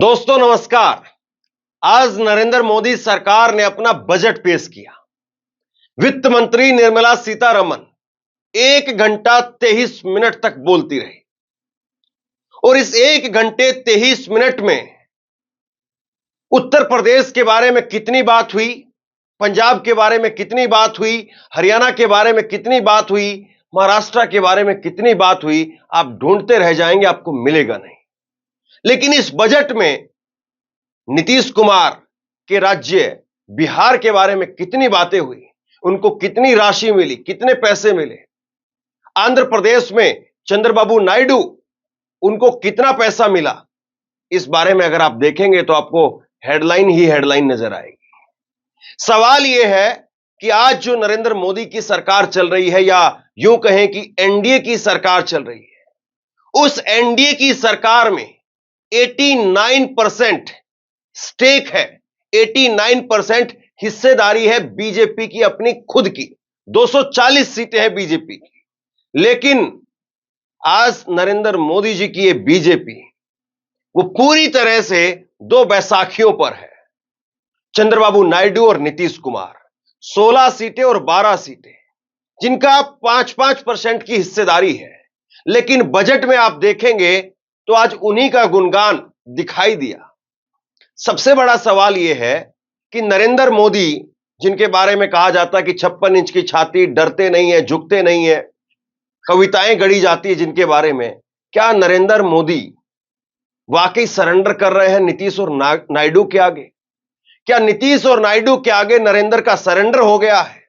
दोस्तों नमस्कार। आज नरेंद्र मोदी सरकार ने अपना बजट पेश किया। वित्त मंत्री निर्मला सीतारमण 1 घंटा 23 मिनट तक बोलती रही और इस 1 घंटे 23 मिनट में उत्तर प्रदेश के बारे में कितनी बात हुई, पंजाब के बारे में कितनी बात हुई, हरियाणा के बारे में कितनी बात हुई, महाराष्ट्र के बारे में कितनी बात हुई, आप ढूंढते रह जाएंगे, आपको मिलेगा नहीं। लेकिन इस बजट में नीतीश कुमार के राज्य बिहार के बारे में कितनी बातें हुई, उनको कितनी राशि मिली, कितने पैसे मिले, आंध्र प्रदेश में चंद्रबाबू नायडू उनको कितना पैसा मिला, इस बारे में अगर आप देखेंगे तो आपको हेडलाइन ही हेडलाइन नजर आएगी। सवाल यह है कि आज जो नरेंद्र मोदी की सरकार चल रही है, या यूं कहें कि एनडीए की सरकार चल रही है, उस एनडीए की सरकार में 89% स्टेक है, 89% हिस्सेदारी है बीजेपी की, अपनी खुद की। 240 सीटें हैं बीजेपी की। लेकिन आज नरेंद्र मोदी जी की ये बीजेपी वो पूरी तरह से दो बैसाखियों पर है। चंद्रबाबू नायडू और नीतीश कुमार 16 सीटें और 12 सीटें, जिनका 5-5% की हिस्सेदारी है। लेकिन बजट में आप देखेंगे तो आज उन्हीं का गुणगान दिखाई दिया। सबसे बड़ा सवाल यह है कि नरेंद्र मोदी, जिनके बारे में कहा जाता है कि 56 इंच की छाती, डरते नहीं है, झुकते नहीं है, कविताएं गढ़ी जाती है जिनके बारे में, क्या नरेंद्र मोदी वाकई सरेंडर कर रहे हैं नीतीश और नायडू के आगे? क्या नीतीश और नायडू के आगे नरेंद्र का सरेंडर हो गया है?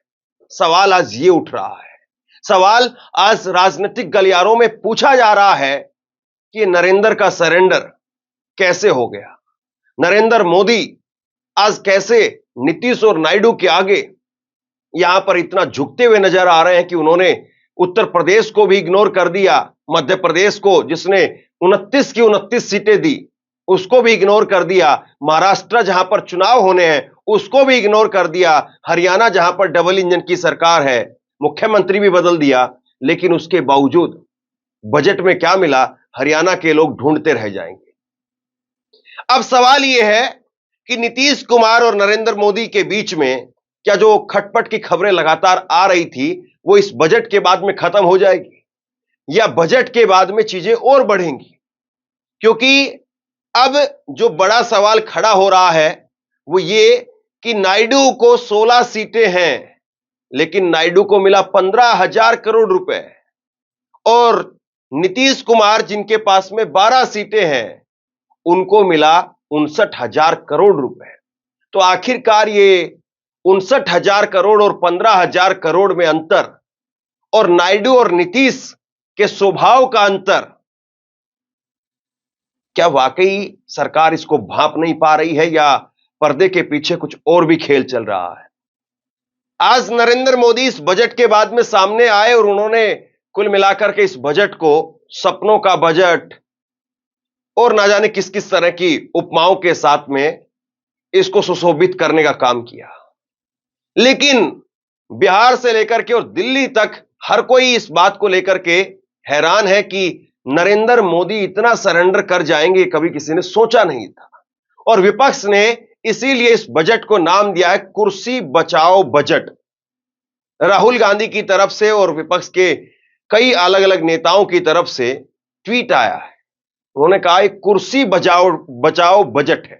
सवाल आज ये उठ रहा है। सवाल आज राजनीतिक गलियारों में पूछा जा रहा है कि नरेंद्र का सरेंडर कैसे हो गया। नरेंद्र मोदी आज कैसे नीतीश और नायडू के आगे यहां पर इतना झुकते हुए नजर आ रहे हैं कि उन्होंने उत्तर प्रदेश को भी इग्नोर कर दिया, मध्य प्रदेश को जिसने 29 की 29 सीटें दी उसको भी इग्नोर कर दिया, महाराष्ट्र जहां पर चुनाव होने हैं उसको भी इग्नोर कर दिया, हरियाणा जहां पर डबल इंजन की सरकार है, मुख्यमंत्री भी बदल दिया। लेकिन उसके बावजूद बजट में क्या मिला, हरियाणा के लोग ढूंढते रह जाएंगे। अब सवाल यह है कि नीतीश कुमार और नरेंद्र मोदी के बीच में क्या जो खटपट की खबरें लगातार आ रही थी वो इस बजट के बाद में खत्म हो जाएगी, या बजट के बाद में चीजें और बढ़ेंगी? क्योंकि अब जो बड़ा सवाल खड़ा हो रहा है वो ये कि नायडू को 16 सीटें हैं, लेकिन नायडू को मिला 15,000 करोड़ रुपए, और नीतीश कुमार जिनके पास में 12 सीटें हैं उनको मिला 59,000 करोड़ रुपए। तो आखिरकार ये 59,000 करोड़ और 15,000 करोड़ में अंतर, और नायडू और नीतीश के स्वभाव का अंतर, क्या वाकई सरकार इसको भांप नहीं पा रही है, या पर्दे के पीछे कुछ और भी खेल चल रहा है? आज नरेंद्र मोदी इस बजट के बाद में सामने आए और उन्होंने कुल मिलाकर के इस बजट को सपनों का बजट और ना जाने किस किस तरह की उपमाओं के साथ में इसको सुशोभित करने का काम किया। लेकिन बिहार से लेकर के और दिल्ली तक हर कोई इस बात को लेकर के हैरान है कि नरेंद्र मोदी इतना सरेंडर कर जाएंगे, कभी किसी ने सोचा नहीं था। और विपक्ष ने इसीलिए इस बजट को नाम दिया है कुर्सी बचाओ बजट। राहुल गांधी की तरफ से और विपक्ष के कई अलग अलग नेताओं की तरफ से ट्वीट आया है, उन्होंने कहा एक कुर्सी बचाओ बजट है।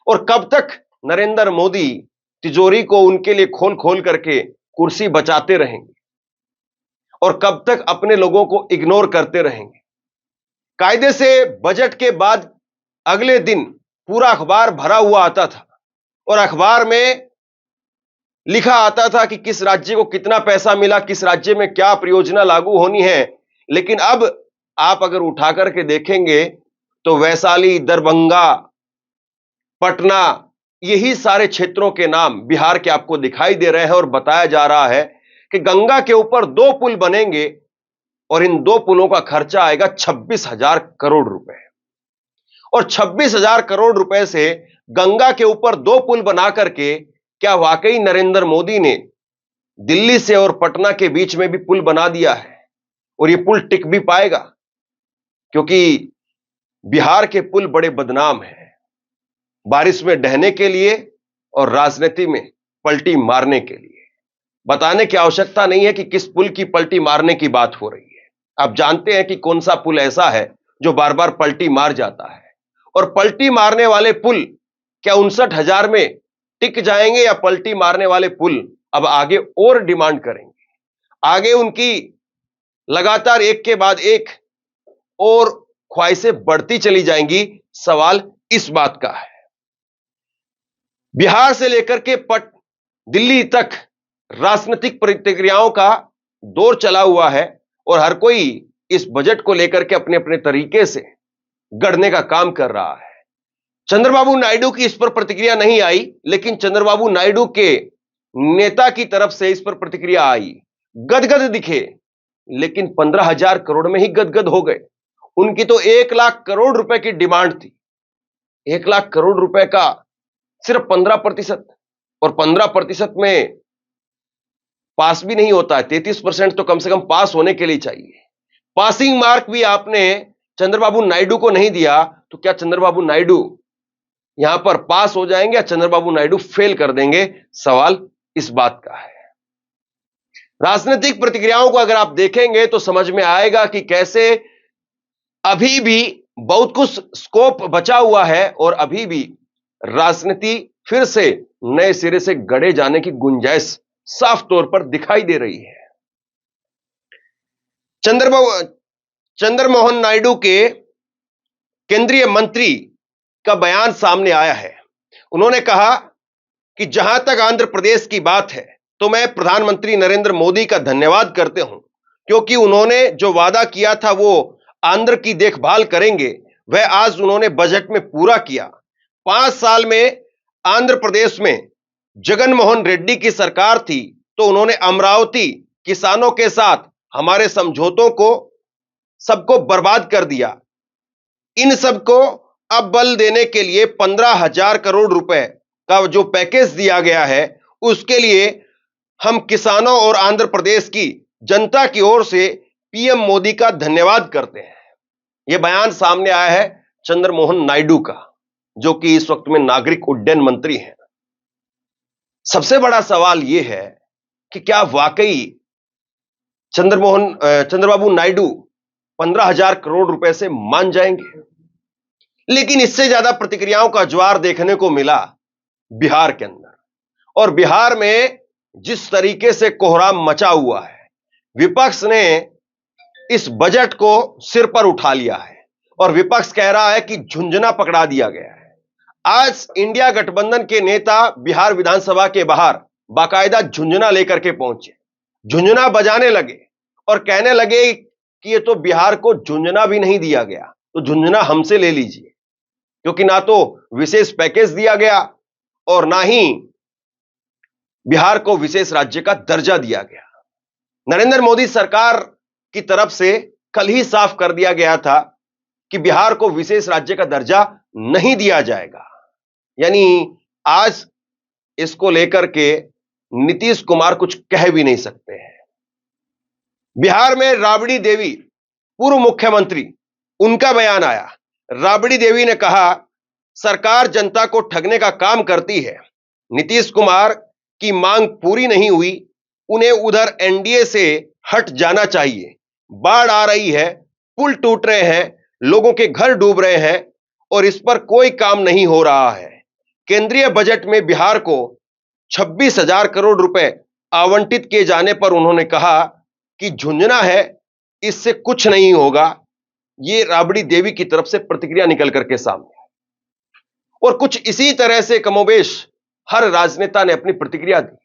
और कब तक नरेंद्र मोदी तिजोरी को उनके लिए खोल खोल करके कुर्सी बचाते रहेंगे, और कब तक अपने लोगों को इग्नोर करते रहेंगे? कायदे से बजट के बाद अगले दिन पूरा अखबार भरा हुआ आता था, और अखबार में लिखा आता था कि किस राज्य को कितना पैसा मिला, किस राज्य में क्या परियोजना लागू होनी है। लेकिन अब आप अगर उठा करके देखेंगे तो वैशाली, दरभंगा, पटना, यही सारे क्षेत्रों के नाम बिहार के आपको दिखाई दे रहे हैं, और बताया जा रहा है कि गंगा के ऊपर 2 पुल बनेंगे और इन 2 पुलों का खर्चा आएगा 26,000 करोड़ रुपए। और 26,000 करोड़ रुपए से गंगा के ऊपर 2 पुल बना करके क्या वाकई नरेंद्र मोदी ने दिल्ली से और पटना के बीच में भी पुल बना दिया है? और ये पुल टिक भी पाएगा? क्योंकि बिहार के पुल बड़े बदनाम हैं। बारिश में ढहने के लिए और राजनीति में पलटी मारने के लिए। बताने की आवश्यकता नहीं है कि किस पुल की पलटी मारने की बात हो रही है। आप जानते हैं कि कौन सा पुल ऐसा है जो बार बार पलटी मार जाता है। और पलटी मारने वाले पुल क्या 59,000 में टिक जाएंगे, या पलटी मारने वाले पुल अब आगे और डिमांड करेंगे? आगे उनकी लगातार एक के बाद एक और ख्वाहिशें बढ़ती चली जाएंगी। सवाल इस बात का है। बिहार से लेकर के दिल्ली तक राजनीतिक प्रतिक्रियाओं का दौर चला हुआ है और हर कोई इस बजट को लेकर के अपने अपने तरीके से गढ़ने का काम कर रहा है। चंद्रबाबू नायडू की इस पर प्रतिक्रिया नहीं आई, लेकिन चंद्रबाबू नायडू के नेता की तरफ से इस पर प्रतिक्रिया आई। गदगद दिखे, लेकिन 15,000 करोड़ में ही गदगद हो गए। उनकी तो 1 लाख करोड़ रुपए की डिमांड थी। 1 लाख करोड़ रुपए का सिर्फ 15%, और 15% में पास भी नहीं होता है। 33% तो कम से कम पास होने के लिए चाहिए। पासिंग मार्क भी आपने चंद्रबाबू नायडू को नहीं दिया, तो क्या चंद्रबाबू नायडू यहां पर पास हो जाएंगे या चंद्रबाबू नायडू फेल कर देंगे? सवाल इस बात का है। राजनीतिक प्रतिक्रियाओं को अगर आप देखेंगे तो समझ में आएगा कि कैसे अभी भी बहुत कुछ स्कोप बचा हुआ है और अभी भी राजनीति फिर से नए सिरे से गढ़े जाने की गुंजाइश साफ तौर पर दिखाई दे रही है। चंद्रमोहन नायडू के केंद्रीय मंत्री का बयान सामने आया है। उन्होंने कहा कि जहां तक आंध्र प्रदेश की बात है तो मैं प्रधानमंत्री नरेंद्र मोदी का धन्यवाद करते हूं, क्योंकि उन्होंने जो वादा किया था वो आंध्र की देखभाल करेंगे, वह आज उन्होंने बजट में पूरा किया। 5 साल में आंध्र प्रदेश में जगनमोहन रेड्डी की सरकार थी तो उन्होंने अमरावती किसानों के साथ हमारे समझौतों को सबको बर्बाद कर दिया। इन सबको अब बल देने के लिए 15,000 करोड़ रुपए का जो पैकेज दिया गया है, उसके लिए हम किसानों और आंध्र प्रदेश की जनता की ओर से पीएम मोदी का धन्यवाद करते हैं। यह बयान सामने आया है चंद्रमोहन नायडू का, जो कि इस वक्त में नागरिक उड्डयन मंत्री हैं। सबसे बड़ा सवाल यह है कि क्या वाकई चंद्रबाबू नायडू 15,000 करोड़ रुपए से मान जाएंगे? लेकिन इससे ज्यादा प्रतिक्रियाओं का ज्वार देखने को मिला बिहार के अंदर। और बिहार में जिस तरीके से कोहराम मचा हुआ है, विपक्ष ने इस बजट को सिर पर उठा लिया है और विपक्ष कह रहा है कि झुंझुना पकड़ा दिया गया है। आज इंडिया गठबंधन के नेता बिहार विधानसभा के बाहर बाकायदा झुंझुना लेकर के पहुंचे, झुंझुना बजाने लगे और कहने लगे कि ये तो बिहार को झुंझुना भी नहीं दिया गया, तो झुंझुना हमसे ले लीजिए, क्योंकि ना तो विशेष पैकेज दिया गया और ना ही बिहार को विशेष राज्य का दर्जा दिया गया। नरेंद्र मोदी सरकार की तरफ से कल ही साफ कर दिया गया था कि बिहार को विशेष राज्य का दर्जा नहीं दिया जाएगा। यानी आज इसको लेकर के नीतीश कुमार कुछ कह भी नहीं सकते हैं। बिहार में राबड़ी देवी, पूर्व मुख्यमंत्री, उनका बयान आया। राबड़ी देवी ने कहा, सरकार जनता को ठगने का काम करती है। नीतीश कुमार की मांग पूरी नहीं हुई, उन्हें उधर एनडीए से हट जाना चाहिए। बाढ़ आ रही है, पुल टूट रहे हैं, लोगों के घर डूब रहे हैं और इस पर कोई काम नहीं हो रहा है। केंद्रीय बजट में बिहार को 26,000 करोड़ रुपए आवंटित किए जाने पर उन्होंने कहा कि झुंझुना है, इससे कुछ नहीं होगा। यह राबड़ी देवी की तरफ से प्रतिक्रिया निकल करके सामने आई और कुछ इसी तरह से कमोबेश हर राजनेता ने अपनी प्रतिक्रिया दी।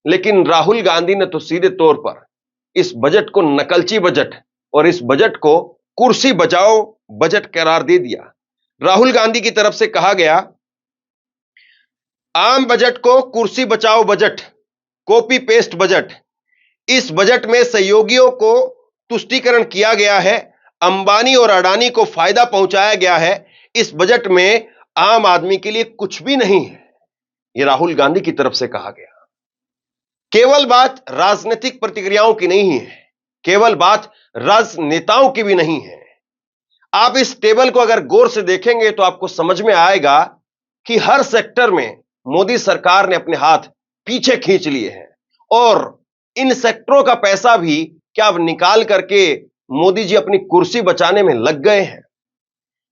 लेकिन राहुल गांधी ने तो सीधे तौर पर इस बजट को नकलची बजट और इस बजट को कुर्सी बचाओ बजट करार दे दिया। राहुल गांधी की तरफ से कहा गया, आम बजट को कुर्सी बचाओ बजट, कॉपी पेस्ट बजट। इस बजट में सहयोगियों को तुष्टीकरण किया गया है, अंबानी और अडानी को फायदा पहुंचाया गया है। इस बजट में आम आदमी के लिए कुछ भी नहीं है, यह राहुल गांधी की तरफ से कहा गया। केवल बात राजनीतिक प्रतिक्रियाओं की नहीं है, केवल बात राजनेताओं की भी नहीं है। आप इस टेबल को अगर गौर से देखेंगे तो आपको समझ में आएगा कि हर सेक्टर में मोदी सरकार ने अपने हाथ पीछे खींच लिए हैं और इन सेक्टरों का पैसा भी क्या अब निकाल करके मोदी जी अपनी कुर्सी बचाने में लग गए हैं।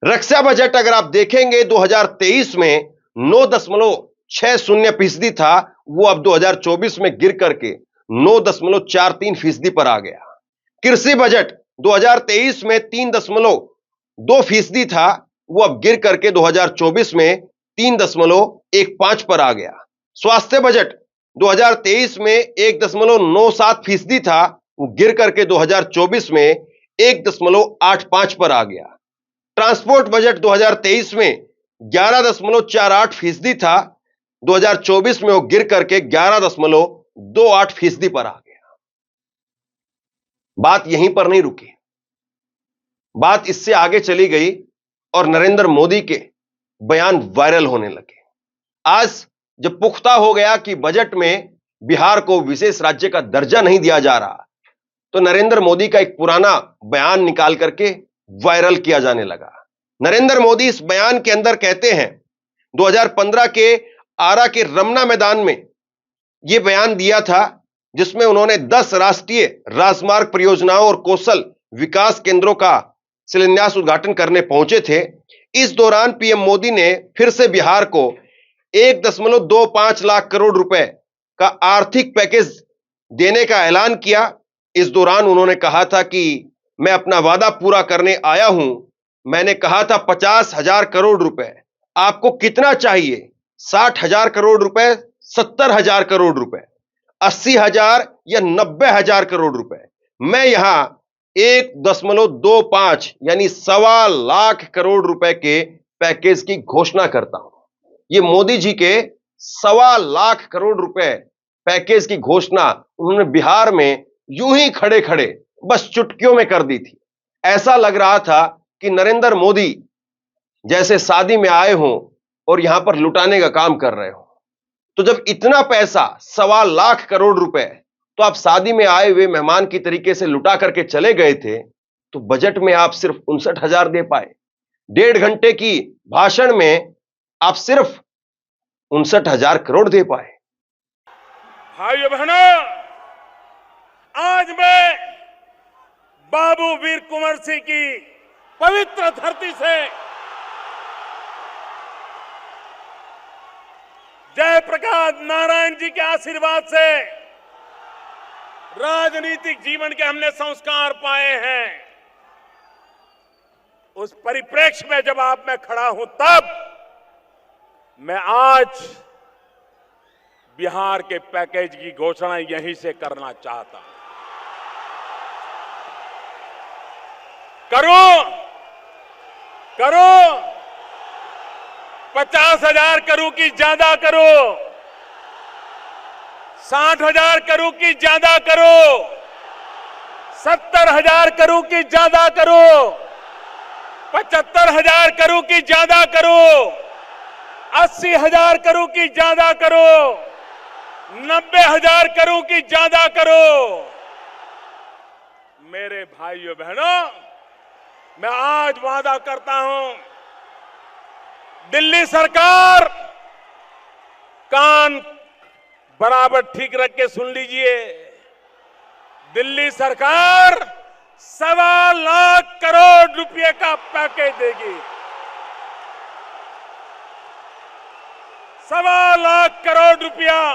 रक्षा बजट अगर आप देखेंगे 2023 में 9.60% था, वो अब 2024 में गिर करके 9.43% पर आ गया। कृषि बजट 2023 में 3.2% था, वो अब गिर करके 2024 में 3.15 पर आ गया। स्वास्थ्य बजट 2023 में 1.97% था, वो गिर करके 2024 में 1.85 पर आ गया। ट्रांसपोर्ट बजट 2023 में 11.48% था, 2024 में वो गिर करके 11.28% पर आ गया। बात यहीं पर नहीं रुकी, बात इससे आगे चली गई और नरेंद्र मोदी के बयान वायरल होने लगे। आज जब पुख्ता हो गया कि बजट में बिहार को विशेष राज्य का दर्जा नहीं दिया जा रहा, तो नरेंद्र मोदी का एक पुराना बयान निकाल करके वायरल किया जाने लगा। नरेंद्र मोदी इस बयान के अंदर कहते हैं 2015 के आरा के रमना मैदान में यह बयान दिया था, जिसमें उन्होंने 10 राष्ट्रीय राजमार्ग परियोजनाओं और कौशल विकास केंद्रों का शिलान्यास उद्घाटन करने पहुंचे थे। इस दौरान पीएम मोदी ने फिर से बिहार को 1.25 लाख करोड़ रुपए का आर्थिक पैकेज देने का ऐलान किया। इस दौरान उन्होंने कहा था कि मैं अपना वादा पूरा करने आया हूं। मैंने कहा था 50,000 करोड़ रुपए, आपको कितना चाहिए? 60,000 करोड़ रुपए, 70,000 करोड़ रुपए, 80,000 या 90,000 करोड़ रुपए? मैं यहां 1.25 यानी 1.25 लाख करोड़ रुपए के पैकेज की घोषणा करता हूं। ये मोदी जी के 1.25 लाख करोड़ रुपए पैकेज की घोषणा उन्होंने बिहार में यूं ही खड़े खड़े बस चुटकियों में कर दी थी। ऐसा लग रहा था कि नरेंद्र मोदी जैसे शादी में आए हों और यहां पर लुटाने का काम कर रहे हो। तो जब इतना पैसा 1.25 लाख करोड़ रुपए तो आप शादी में आए हुए मेहमान की तरीके से लुटा करके चले गए थे, तो बजट में आप सिर्फ 59,000 दे पाए। 1.5 घंटे की भाषण में आप सिर्फ 59,000 करोड़ दे पाए। भाइयों बहनों, आज मैं बाबू वीर कुंवर सिंह की पवित्र धरती से जयप्रकाश नारायण जी के आशीर्वाद से राजनीतिक जीवन के हमने संस्कार पाए हैं। उस परिप्रेक्ष्य में जब आप में खड़ा हूं, तब मैं आज बिहार के पैकेज की घोषणा यहीं से करना चाहता हूं। करो 50,000 करो कि ज्यादा करो, 60,000 करो कि ज्यादा करो, 70,000 करो कि ज्यादा करो, 75,000 करो कि ज्यादा करो, 80,000 करो कि ज्यादा करो, 90,000 करो कि ज्यादा करो। मेरे भाइयों बहनों, मैं आज वादा करता हूं, दिल्ली सरकार कान बराबर ठीक रख के सुन लीजिए, दिल्ली सरकार 1.25 लाख करोड़ रुपए का पैकेज देगी। 1.25 लाख करोड़ रुपया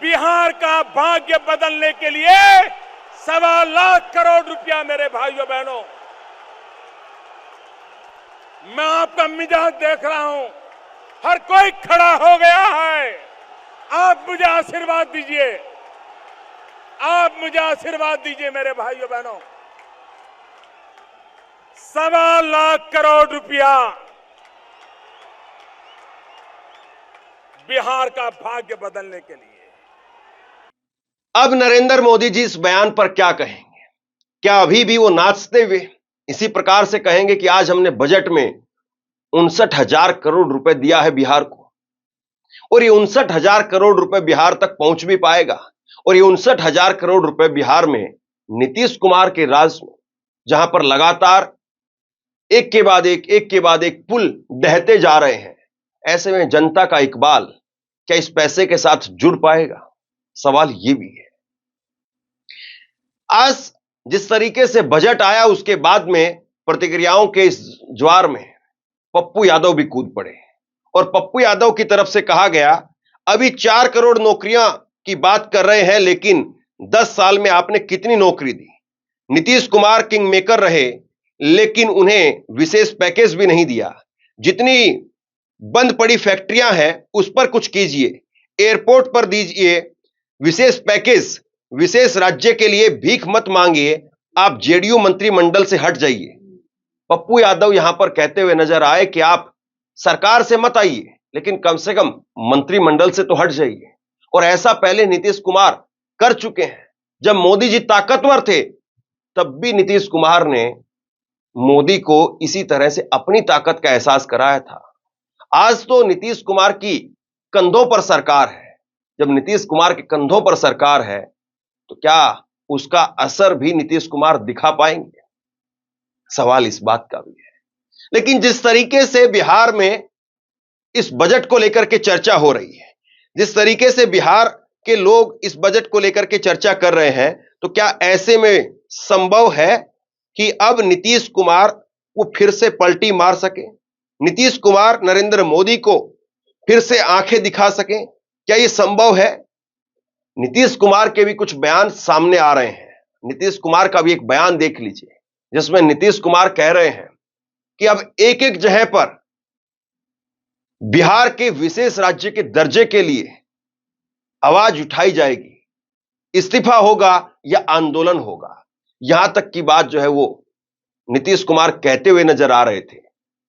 बिहार का भाग्य बदलने के लिए 1.25 लाख करोड़ रुपया। मेरे भाइयों बहनों, मैं आपका मिजाज देख रहा हूं, हर कोई खड़ा हो गया है। आप मुझे आशीर्वाद दीजिए, आप मुझे आशीर्वाद दीजिए मेरे भाइयों बहनों। 1.25 लाख करोड़ रुपया बिहार का भाग्य बदलने के लिए। अब नरेंद्र मोदी जी इस बयान पर क्या कहेंगे? क्या अभी भी वो नाचते हुए इसी प्रकार से कहेंगे कि आज हमने बजट में 59,000 करोड़ रुपए दिया है बिहार को, और ये 59,000 करोड़ रुपए बिहार तक पहुंच भी पाएगा? और ये 59,000 करोड़ रुपए बिहार में नीतीश कुमार के राज में, जहां पर लगातार एक के बाद एक पुल ढहते जा रहे हैं। ऐसे में जनता का इकबाल क्या इस पैसे के साथ जुड़ पाएगा? सवाल यह भी है। आज जिस तरीके से बजट आया उसके बाद में प्रतिक्रियाओं के इस ज्वार में पप्पू यादव भी कूद पड़े और पप्पू यादव की तरफ से कहा गया, अभी 4 करोड़ नौकरियां की बात कर रहे हैं, लेकिन 10 साल में आपने कितनी नौकरी दी? नीतीश कुमार किंग मेकर रहे, लेकिन उन्हें विशेष पैकेज भी नहीं दिया। जितनी बंद पड़ी फैक्ट्रियां हैं उस पर कुछ कीजिए, एयरपोर्ट पर दीजिए विशेष पैकेज, विशेष राज्य के लिए भीख मत मांगिए, आप जेडीयू मंत्रिमंडल से हट जाइए। पप्पू यादव यहां पर कहते हुए नजर आए कि आप सरकार से मत आइए, लेकिन कम से कम मंत्रिमंडल से तो हट जाइए। और ऐसा पहले नीतीश कुमार कर चुके हैं। जब मोदी जी ताकतवर थे तब भी नीतीश कुमार ने मोदी को इसी तरह से अपनी ताकत का एहसास कराया था। आज तो नीतीश कुमार की कंधों पर सरकार है। जब नीतीश कुमार के कंधों पर सरकार है तो क्या उसका असर भी नीतीश कुमार दिखा पाएंगे? सवाल इस बात का भी है। लेकिन जिस तरीके से बिहार में इस बजट को लेकर के चर्चा हो रही है, जिस तरीके से बिहार के लोग इस बजट को लेकर के चर्चा कर रहे हैं, तो क्या ऐसे में संभव है कि अब नीतीश कुमार वो फिर से पलटी मार सके? नीतीश कुमार नरेंद्र मोदी को फिर से आंखें दिखा सके? क्या यह संभव है? नीतीश कुमार के भी कुछ बयान सामने आ रहे हैं। नीतीश कुमार का भी एक बयान देख लीजिए, जिसमें नीतीश कुमार कह रहे हैं कि अब एक एक जगह पर बिहार के विशेष राज्य के दर्जे के लिए आवाज उठाई जाएगी, इस्तीफा होगा या आंदोलन होगा। यहां तक की बात जो है वो नीतीश कुमार कहते हुए नजर आ रहे थे।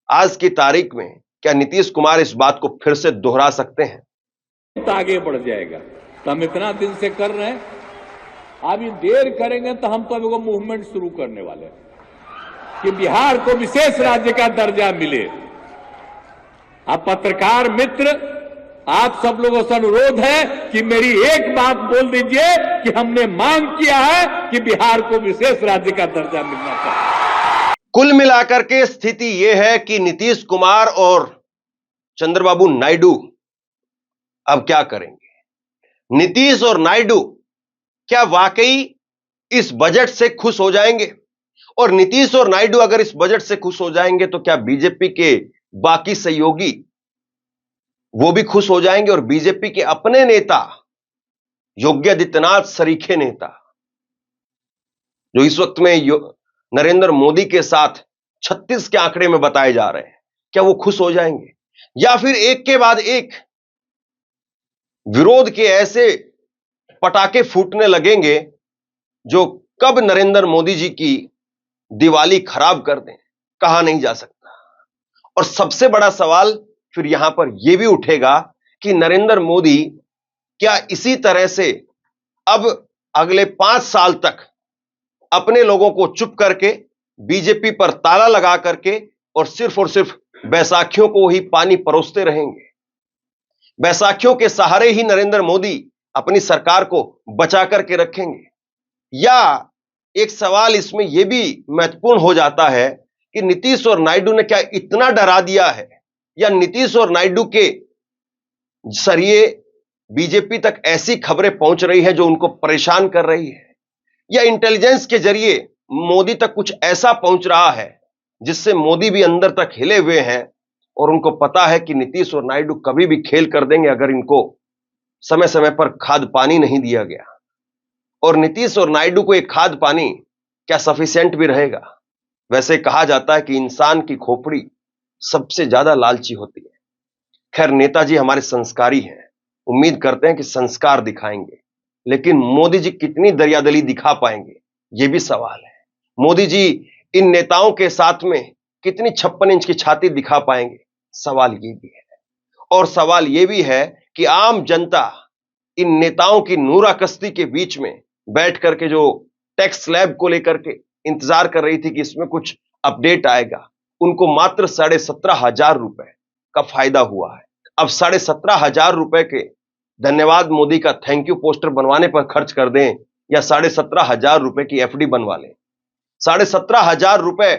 आज की तारीख में क्या नीतीश कुमार इस बात को फिर से दोहरा सकते हैं? आगे बढ़ जाएगा। तो हम इतना दिन से कर रहे हैं, अभी देर करेंगे तो हम तो अभी वो मूवमेंट शुरू करने वाले हैं कि बिहार को विशेष राज्य का दर्जा मिले। अब पत्रकार मित्र, आप सब लोगों से अनुरोध है कि मेरी एक बात बोल दीजिए कि हमने मांग किया है कि बिहार को विशेष राज्य का दर्जा मिलना चाहिए। कुल मिलाकर के स्थिति यह है कि नीतीश कुमार और चंद्रबाबू नायडू अब क्या करेंगे? नीतीश और नायडू क्या वाकई इस बजट से खुश हो जाएंगे? और नीतीश और नायडू अगर इस बजट से खुश हो जाएंगे तो क्या बीजेपी के बाकी सहयोगी वो भी खुश हो जाएंगे? और बीजेपी के अपने नेता योगी आदित्यनाथ सरीखे नेता जो इस वक्त में नरेंद्र मोदी के साथ 36 के आंकड़े में बताए जा रहे हैं, क्या वो खुश हो जाएंगे? या फिर एक के बाद एक विरोध के ऐसे पटाखे फूटने लगेंगे जो कब नरेंद्र मोदी जी की दिवाली खराब कर दें, कहा नहीं जा सकता। और सबसे बड़ा सवाल फिर यहां पर यह भी उठेगा कि नरेंद्र मोदी क्या इसी तरह से अब अगले 5 साल तक अपने लोगों को चुप करके बीजेपी पर ताला लगा करके और सिर्फ बैसाखियों को ही पानी परोसते रहेंगे? बैसाखियों के सहारे ही नरेंद्र मोदी अपनी सरकार को बचा करके रखेंगे? या एक सवाल इसमें यह भी महत्वपूर्ण हो जाता है कि नीतीश और नायडू ने क्या इतना डरा दिया है, या नीतीश और नायडू के जरिए बीजेपी तक ऐसी खबरें पहुंच रही है जो उनको परेशान कर रही है, या इंटेलिजेंस के जरिए मोदी तक कुछ ऐसा पहुंच रहा है जिससे मोदी भी अंदर तक हिले हुए हैं और उनको पता है कि नीतीश और नायडू कभी भी खेल कर देंगे अगर इनको समय समय पर खाद पानी नहीं दिया गया। और नीतीश और नायडू को एक खाद पानी क्या सफिशिएंट भी रहेगा? वैसे कहा जाता है कि इंसान की खोपड़ी सबसे ज्यादा लालची होती है। खैर, नेताजी हमारे संस्कारी हैं, उम्मीद करते हैं कि संस्कार दिखाएंगे, लेकिन मोदी जी कितनी दरियादली दिखा पाएंगे, यह भी सवाल है। मोदी जी इन नेताओं के साथ में कितनी 56 इंच की छाती दिखा पाएंगे, सवाल यह भी है। और सवाल यह भी है कि आम जनता इन नेताओं की नूरा कश्ती के बीच में बैठ करके जो टैक्स स्लैब को लेकर के इंतजार कर रही थी कि इसमें कुछ अपडेट आएगा, उनको मात्र 17,500 रुपए का फायदा हुआ है। अब 17,500 रुपए के धन्यवाद मोदी का थैंक यू पोस्टर बनवाने पर खर्च कर दें या 17,500 रुपए की एफडी बनवा लें। 17,500 रुपए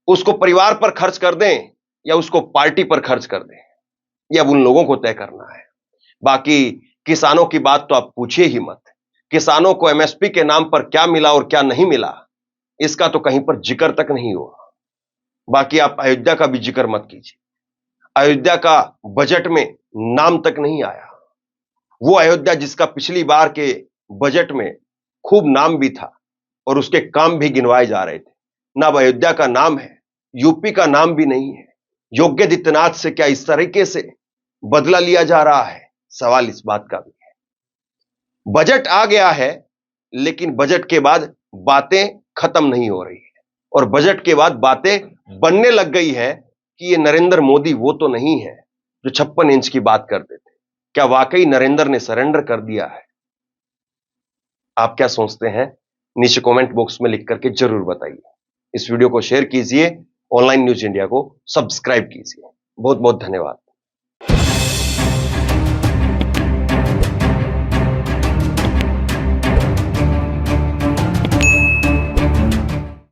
उसको परिवार पर खर्च कर दें या उसको पार्टी पर खर्च कर दें, यह अब उन लोगों को तय करना है। बाकी किसानों की बात तो आप पूछिए ही मत। किसानों को एमएसपी के नाम पर क्या मिला और क्या नहीं मिला, इसका तो कहीं पर जिक्र तक नहीं हुआ। बाकी आप अयोध्या का भी जिक्र मत कीजिए। अयोध्या का बजट में नाम तक नहीं आया। वो अयोध्या जिसका पिछली बार के बजट में खूब नाम भी था और उसके काम भी गिनवाए जा रहे थे, ना अब अयोध्या का नाम है, यूपी का नाम भी नहीं है। योगी आदित्यनाथ से क्या इस तरीके से बदला लिया जा रहा है? सवाल इस बात का भी है। बजट आ गया है, लेकिन बजट के बाद बातें खत्म नहीं हो रही है और बजट के बाद बातें बनने लग गई है कि ये नरेंद्र मोदी वो तो नहीं है जो 56 इंच की बात करते थे। क्या वाकई नरेंद्र ने सरेंडर कर दिया है? आप क्या सोचते हैं? नीचे कमेंट बॉक्स में लिख करके जरूर बताइए। इस वीडियो को शेयर कीजिए, ऑनलाइन न्यूज इंडिया को सब्सक्राइब कीजिए। बहुत बहुत धन्यवाद।